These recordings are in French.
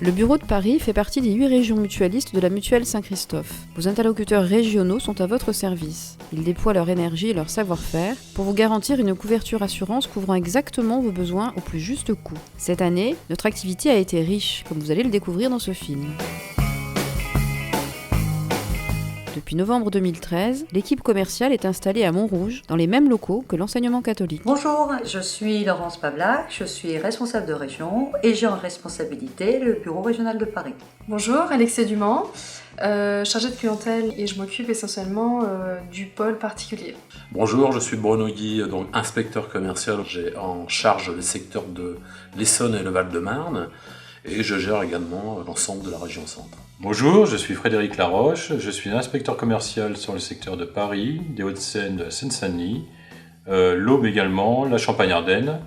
Le bureau de Paris fait partie des 8 régions mutualistes de la Mutuelle Saint-Christophe. Vos interlocuteurs régionaux sont à votre service. Ils déploient leur énergie et leur savoir-faire pour vous garantir une couverture assurance couvrant exactement vos besoins au plus juste coût. Cette année, notre activité a été riche, comme vous allez le découvrir dans ce film. Depuis novembre 2013, l'équipe commerciale est installée à Montrouge, dans les mêmes locaux que l'enseignement catholique. Bonjour, je suis Laurence Pavlac, je suis responsable de région et j'ai en responsabilité le bureau régional de Paris. Bonjour, Alexia Dumont, chargée de clientèle et je m'occupe essentiellement du pôle particulier. Bonjour, je suis Bruno Guy, donc inspecteur commercial. J'ai en charge les secteurs de l'Essonne et le Val-de-Marne et je gère également l'ensemble de la région Centre. Bonjour, je suis Frédéric Laroche, je suis inspecteur commercial sur le secteur de Paris, des Hauts-de-Seine, de Seine-Saint-Denis, l'Aube également, la Champagne-Ardenne,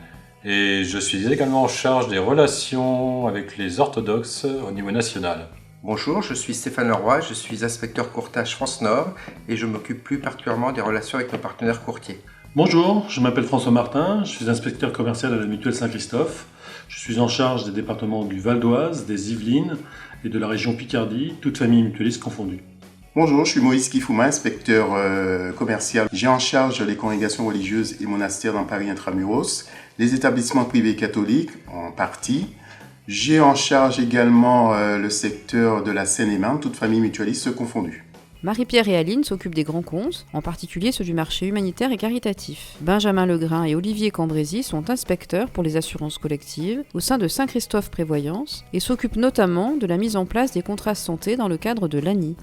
et je suis également en charge des relations avec les orthodoxes au niveau national. Bonjour, je suis Stéphane Leroy, je suis inspecteur courtage France Nord et je m'occupe plus particulièrement des relations avec nos partenaires courtiers. Bonjour, je m'appelle François Martin, je suis inspecteur commercial à la Mutuelle Saint-Christophe. Je suis en charge des départements du Val d'Oise, des Yvelines et de la région Picardie, toutes familles mutualistes confondues. Bonjour, je suis Maurice Kifouma, inspecteur commercial. J'ai en charge les congrégations religieuses et monastères dans Paris intramuros, les établissements privés catholiques en partie. J'ai en charge également le secteur de la Seine-et-Marne, toutes familles mutualistes confondues. Marie-Pierre et Aline s'occupent des grands comptes, en particulier ceux du marché humanitaire et caritatif. Benjamin Legrain et Olivier Cambrésis sont inspecteurs pour les assurances collectives au sein de Saint-Christophe Prévoyance et s'occupent notamment de la mise en place des contrats santé dans le cadre de l'ANI.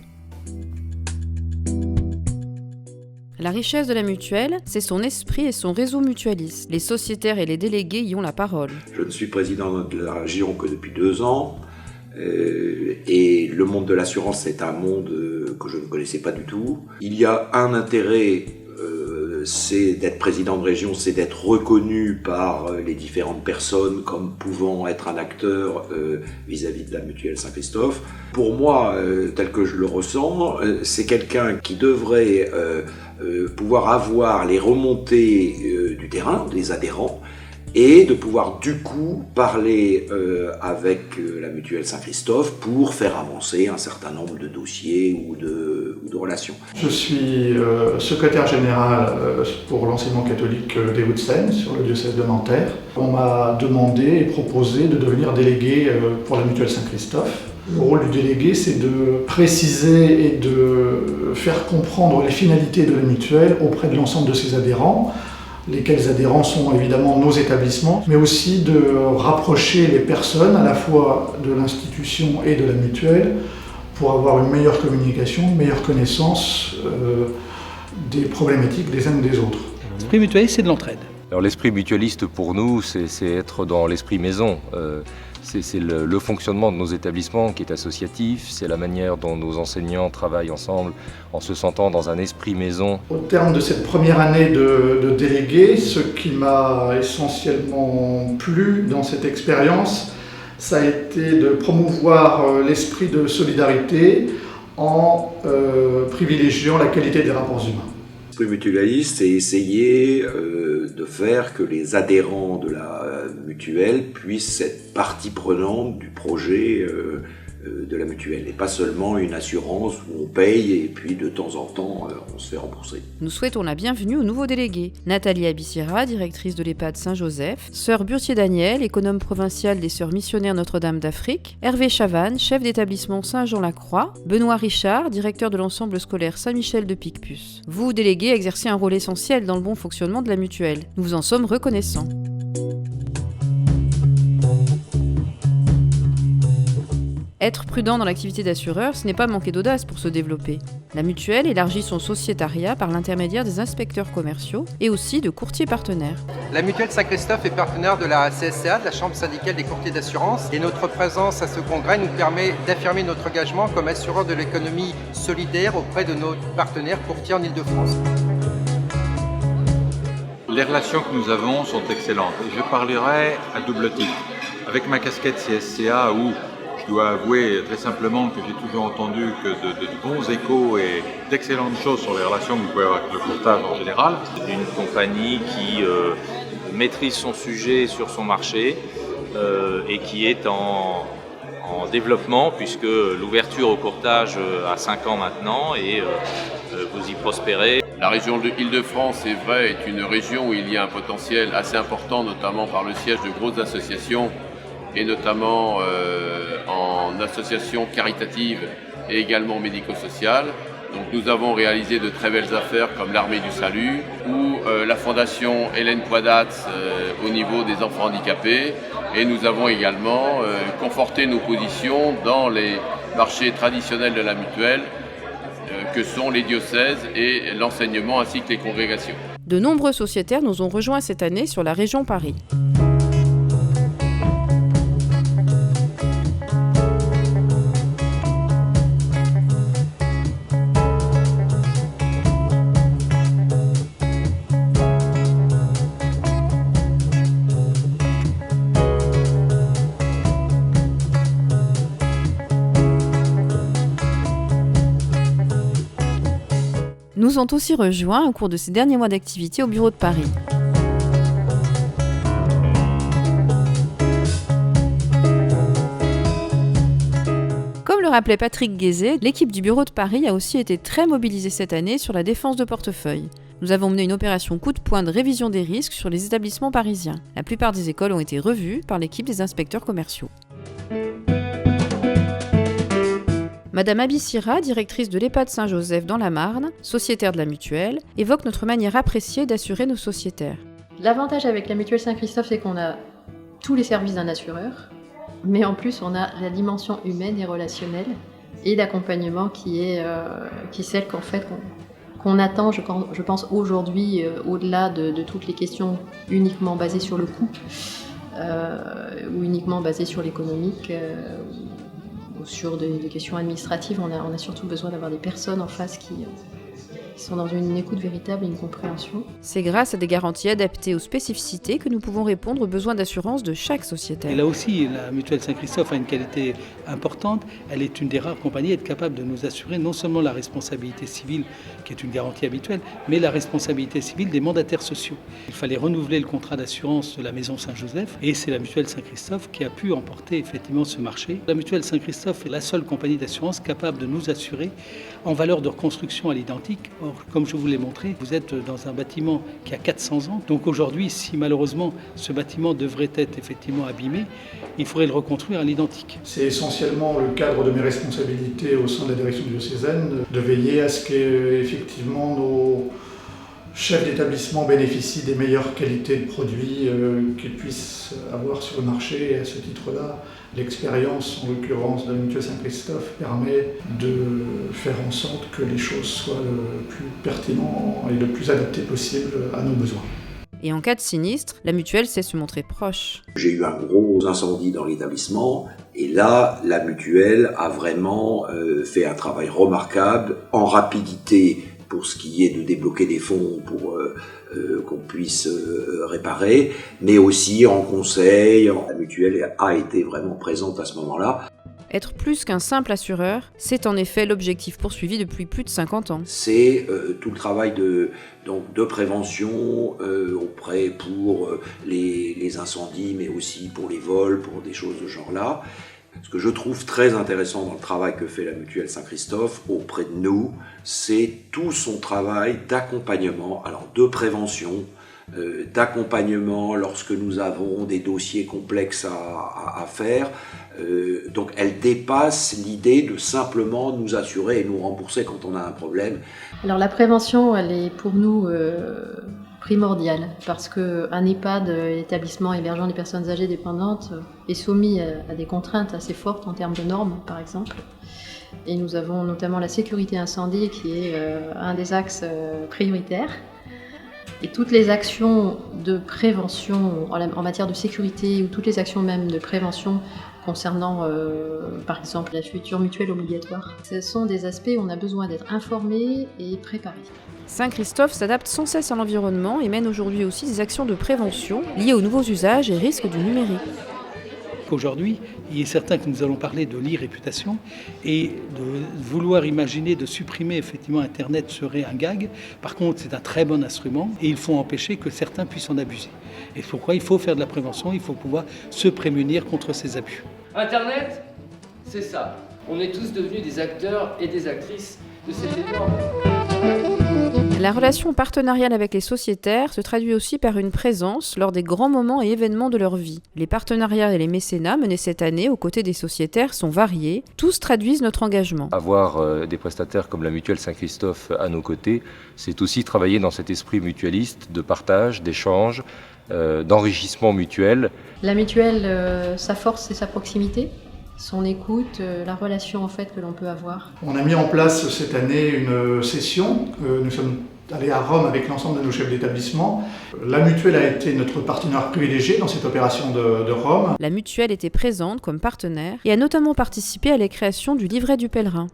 La richesse de la mutuelle, c'est son esprit et son réseau mutualiste. Les sociétaires et les délégués y ont la parole. Je ne suis président de la région que depuis 2 ans. Et le monde de l'assurance, c'est un monde que je ne connaissais pas du tout. Il y a un intérêt, c'est d'être président de région, c'est d'être reconnu par les différentes personnes comme pouvant être un acteur vis-à-vis de la Mutuelle Saint-Christophe. Pour moi, tel que je le ressens, c'est quelqu'un qui devrait pouvoir avoir les remontées du terrain, des adhérents, et de pouvoir du coup parler avec la Mutuelle Saint-Christophe pour faire avancer un certain nombre de dossiers ou de relations. Je suis secrétaire général pour l'enseignement catholique des Hauts-de-Seine sur le diocèse de Nanterre. On m'a demandé et proposé de devenir délégué pour la Mutuelle Saint-Christophe. Le rôle du délégué, c'est de préciser et de faire comprendre les finalités de la mutuelle auprès de l'ensemble de ses adhérents, lesquels adhérents sont évidemment nos établissements, mais aussi de rapprocher les personnes à la fois de l'institution et de la mutuelle pour avoir une meilleure communication, une meilleure connaissance des problématiques des uns et des autres. L'esprit mutualiste, c'est de l'entraide. Alors l'esprit mutualiste pour nous, c'est être dans l'esprit maison. C'est le fonctionnement de nos établissements qui est associatif, c'est la manière dont nos enseignants travaillent ensemble en se sentant dans un esprit maison. Au terme de cette première année de délégué, ce qui m'a essentiellement plu dans cette expérience, ça a été de promouvoir l'esprit de solidarité en privilégiant la qualité des rapports humains. L'esprit mutualiste, c'est essayer de faire que les adhérents de la mutuelle puissent être partie prenante du projet de la mutuelle et pas seulement une assurance où on paye et puis de temps en temps on se fait rembourser. Nous souhaitons la bienvenue aux nouveaux délégués. Nathalie Abissira, directrice de l'EHPAD Saint-Joseph, Sœur Burtier-Daniel, économe provinciale des Sœurs missionnaires Notre-Dame d'Afrique, Hervé Chavannes, chef d'établissement Saint-Jean-la-Croix, Benoît Richard, directeur de l'ensemble scolaire Saint-Michel de Picpus. Vous, délégués, exercez un rôle essentiel dans le bon fonctionnement de la mutuelle. Nous vous en sommes reconnaissants. Être prudent dans l'activité d'assureur, ce n'est pas manquer d'audace pour se développer. La mutuelle élargit son sociétariat par l'intermédiaire des inspecteurs commerciaux et aussi de courtiers partenaires. La Mutuelle Saint-Christophe est partenaire de la CSCA, de la Chambre syndicale des courtiers d'assurance, et notre présence à ce congrès nous permet d'affirmer notre engagement comme assureur de l'économie solidaire auprès de nos partenaires courtiers en Ile-de-France. Les relations que nous avons sont excellentes et je parlerai à double titre. Avec ma casquette CSCA où je dois avouer très simplement que j'ai toujours entendu que de bons échos et d'excellentes choses sur les relations que vous pouvez avoir avec le courtage en général. C'est une compagnie qui maîtrise son sujet sur son marché et qui est en en développement puisque l'ouverture au courtage a 5 ans maintenant et vous y prospérez. La région de Île-de-France, c'est vrai, est une région où il y a un potentiel assez important, notamment par le siège de grosses associations et notamment en associations caritatives et également médico-sociales. Donc nous avons réalisé de très belles affaires comme l'Armée du Salut ou la Fondation Hélène Poidat au niveau des enfants handicapés. Et nous avons également conforté nos positions dans les marchés traditionnels de la mutuelle que sont les diocèses et l'enseignement ainsi que les congrégations. De nombreux sociétaires nous ont rejoints cette année sur la région Paris. Nous ont aussi rejoints au cours de ces derniers mois d'activité au bureau de Paris. Comme le rappelait Patrick Guézé, l'équipe du bureau de Paris a aussi été très mobilisée cette année sur la défense de portefeuille. Nous avons mené une opération coup de poing de révision des risques sur les établissements parisiens. La plupart des écoles ont été revues par l'équipe des inspecteurs commerciaux. Madame Abissira, directrice de l'EHPAD Saint-Joseph dans la Marne, sociétaire de la mutuelle, évoque notre manière appréciée d'assurer nos sociétaires. L'avantage avec la mutuelle Saint-Christophe, c'est qu'on a tous les services d'un assureur, mais en plus on a la dimension humaine et relationnelle et d'accompagnement qui est celle qu'on attend, je pense aujourd'hui, au-delà de toutes les questions uniquement basées sur le coût ou uniquement basées sur l'économique. Ou sur des questions administratives, on a surtout besoin d'avoir des personnes en face qui sont dans une écoute véritable et une compréhension. C'est grâce à des garanties adaptées aux spécificités que nous pouvons répondre aux besoins d'assurance de chaque sociétaire. Et là aussi, la mutuelle Saint-Christophe a une qualité importante. Elle est une des rares compagnies à être capable de nous assurer non seulement la responsabilité civile, qui est une garantie habituelle, mais la responsabilité civile des mandataires sociaux. Il fallait renouveler le contrat d'assurance de la maison Saint-Joseph et c'est la mutuelle Saint-Christophe qui a pu emporter effectivement ce marché. La mutuelle Saint-Christophe est la seule compagnie d'assurance capable de nous assurer en valeur de reconstruction à l'identique. Or, comme je vous l'ai montré, vous êtes dans un bâtiment qui a 400 ans. Donc aujourd'hui, si malheureusement ce bâtiment devrait être effectivement abîmé, il faudrait le reconstruire à l'identique. C'est essentiellement le cadre de mes responsabilités au sein de la direction diocésaine de veiller à ce qu'effectivement nos chefs d'établissement bénéficient des meilleures qualités de produits qu'ils puissent avoir sur le marché. Et à ce titre-là, l'expérience, en l'occurrence de la mutuelle Saint-Christophe, permet de faire en sorte que les choses soient le plus pertinentes et le plus adaptées possible à nos besoins. Et en cas de sinistre, la mutuelle sait se montrer proche. J'ai eu un gros incendie dans l'établissement et là, la mutuelle a vraiment fait un travail remarquable en rapidité pour ce qui est de débloquer des fonds pour qu'on puisse réparer, mais aussi en conseil. La mutuelle a été vraiment présente à ce moment-là. Être plus qu'un simple assureur, c'est en effet l'objectif poursuivi depuis plus de 50 ans. C'est tout le travail de prévention auprès pour les incendies, mais aussi pour les vols, pour des choses de ce genre-là. Ce que je trouve très intéressant dans le travail que fait la mutuelle Saint-Christophe auprès de nous, c'est tout son travail d'accompagnement, alors de prévention, d'accompagnement lorsque nous avons des dossiers complexes à faire. Donc elle dépasse l'idée de simplement nous assurer et nous rembourser quand on a un problème. Alors la prévention, elle est pour nous primordiale parce qu'un EHPAD, établissement hébergeant des personnes âgées dépendantes, est soumis à des contraintes assez fortes en termes de normes, par exemple. Et nous avons notamment la sécurité incendie qui est un des axes prioritaires. Et toutes les actions de prévention en matière de sécurité ou toutes les actions même de prévention concernant par exemple la future mutuelle obligatoire, ce sont des aspects où on a besoin d'être informé et préparé. Saint-Christophe s'adapte sans cesse à l'environnement et mène aujourd'hui aussi des actions de prévention liées aux nouveaux usages et risques du numérique. Aujourd'hui, il est certain que nous allons parler de l'e-réputation et de vouloir imaginer de supprimer effectivement Internet serait un gag. Par contre, c'est un très bon instrument et il faut empêcher que certains puissent en abuser. Et pourquoi il faut faire de la prévention, il faut pouvoir se prémunir contre ces abus. Internet, C'est ça. On est tous devenus des acteurs et des actrices de cet événement. La relation partenariale avec les sociétaires se traduit aussi par une présence lors des grands moments et événements de leur vie. Les partenariats et les mécénats menés cette année aux côtés des sociétaires sont variés. Tous traduisent notre engagement. Avoir des prestataires comme la Mutuelle Saint-Christophe à nos côtés, c'est aussi travailler dans cet esprit mutualiste de partage, d'échange, d'enrichissement mutuel. La mutuelle, sa force, c'est sa proximité, son écoute, la relation en fait que l'on peut avoir. On a mis en place cette année une session. Nous sommes allés à Rome avec l'ensemble de nos chefs d'établissement. La mutuelle a été notre partenaire privilégié dans cette opération de Rome. La mutuelle était présente comme partenaire et a notamment participé à la création du livret du pèlerin.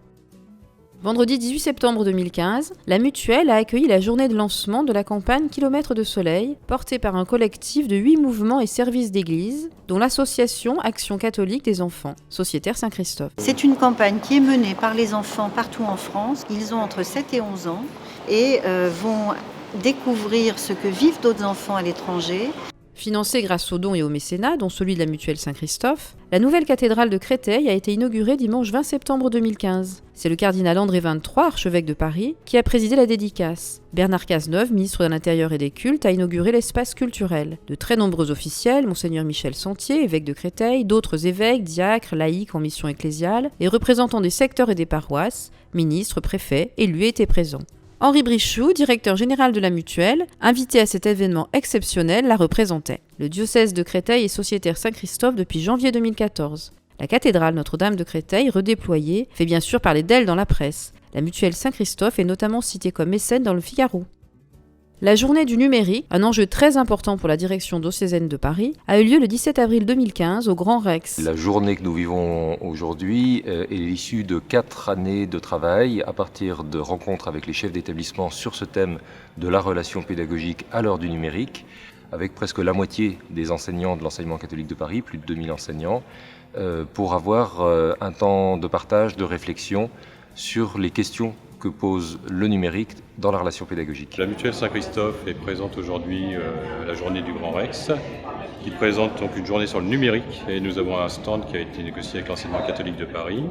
Vendredi 18 septembre 2015, la Mutuelle a accueilli la journée de lancement de la campagne Kilomètres de Soleil, portée par un collectif de 8 mouvements et services d'église, dont l'association Action catholique des enfants, sociétaire Saint-Christophe. C'est une campagne qui est menée par les enfants partout en France. Ils ont entre 7 et 11 ans et vont découvrir ce que vivent d'autres enfants à l'étranger. Financée grâce aux dons et au mécénat, dont celui de la Mutuelle Saint-Christophe, la nouvelle cathédrale de Créteil a été inaugurée dimanche 20 septembre 2015. C'est le cardinal André XXIII, archevêque de Paris, qui a présidé la dédicace. Bernard Cazeneuve, ministre de l'Intérieur et des Cultes, a inauguré l'espace culturel. De très nombreux officiels, Monseigneur Michel Sentier, évêque de Créteil, d'autres évêques, diacres, laïcs en mission ecclésiale, et représentants des secteurs et des paroisses, ministres, préfets, élus étaient présents. Henri Brichoux, directeur général de la Mutuelle, invité à cet événement exceptionnel, la représentait. Le diocèse de Créteil est sociétaire Saint-Christophe depuis janvier 2014. La cathédrale Notre-Dame de Créteil, redéployée, fait bien sûr parler d'elle dans la presse. La Mutuelle Saint-Christophe est notamment citée comme mécène dans le Figaro. La journée du numérique, un enjeu très important pour la direction diocésaine de Paris, a eu lieu le 17 avril 2015 au Grand Rex. La journée que nous vivons aujourd'hui est l'issue de 4 années de travail à partir de rencontres avec les chefs d'établissement sur ce thème de la relation pédagogique à l'heure du numérique, avec presque la moitié des enseignants de l'enseignement catholique de Paris, plus de 2000 enseignants, pour avoir un temps de partage, de réflexion sur les questions que pose le numérique dans la relation pédagogique. La Mutuelle Saint-Christophe est présente aujourd'hui la journée du Grand Rex, qui présente donc une journée sur le numérique, et nous avons un stand qui a été négocié avec l'enseignement catholique de Paris.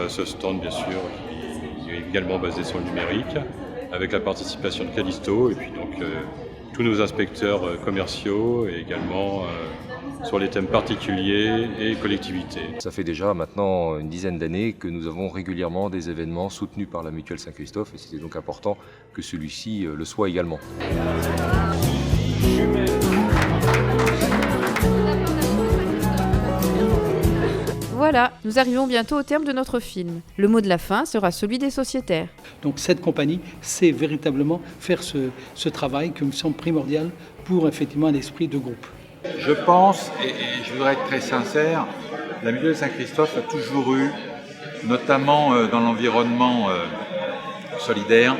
Ce stand, bien sûr, qui est également basé sur le numérique, avec la participation de Callisto, et puis donc tous nos inspecteurs commerciaux, et également sur les thèmes particuliers et collectivités. Ça fait déjà maintenant une dizaine d'années que nous avons régulièrement des événements soutenus par la Mutuelle Saint-Christophe, et c'était donc important que celui-ci le soit également. Voilà, nous arrivons bientôt au terme de notre film. Le mot de la fin sera celui des sociétaires. Donc cette compagnie sait véritablement faire ce travail qui me semble primordial pour effectivement un esprit de groupe. Je pense, et je voudrais être très sincère, la Mutuelle Saint-Christophe a toujours eu, notamment dans l'environnement solidaire,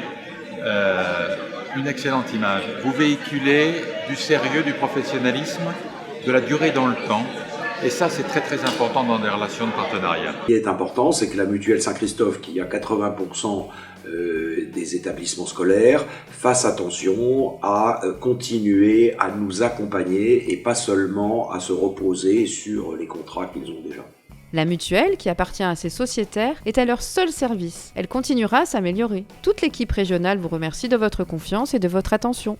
une excellente image. Vous véhiculez du sérieux, du professionnalisme, de la durée dans le temps. Et ça, c'est très très important dans des relations de partenariat. Ce qui est important, c'est que la Mutuelle Saint-Christophe, qui a 80% des établissements scolaires, fasse attention à continuer à nous accompagner et pas seulement à se reposer sur les contrats qu'ils ont déjà. La mutuelle, qui appartient à ses sociétaires, est à leur seul service. Elle continuera à s'améliorer. Toute l'équipe régionale vous remercie de votre confiance et de votre attention.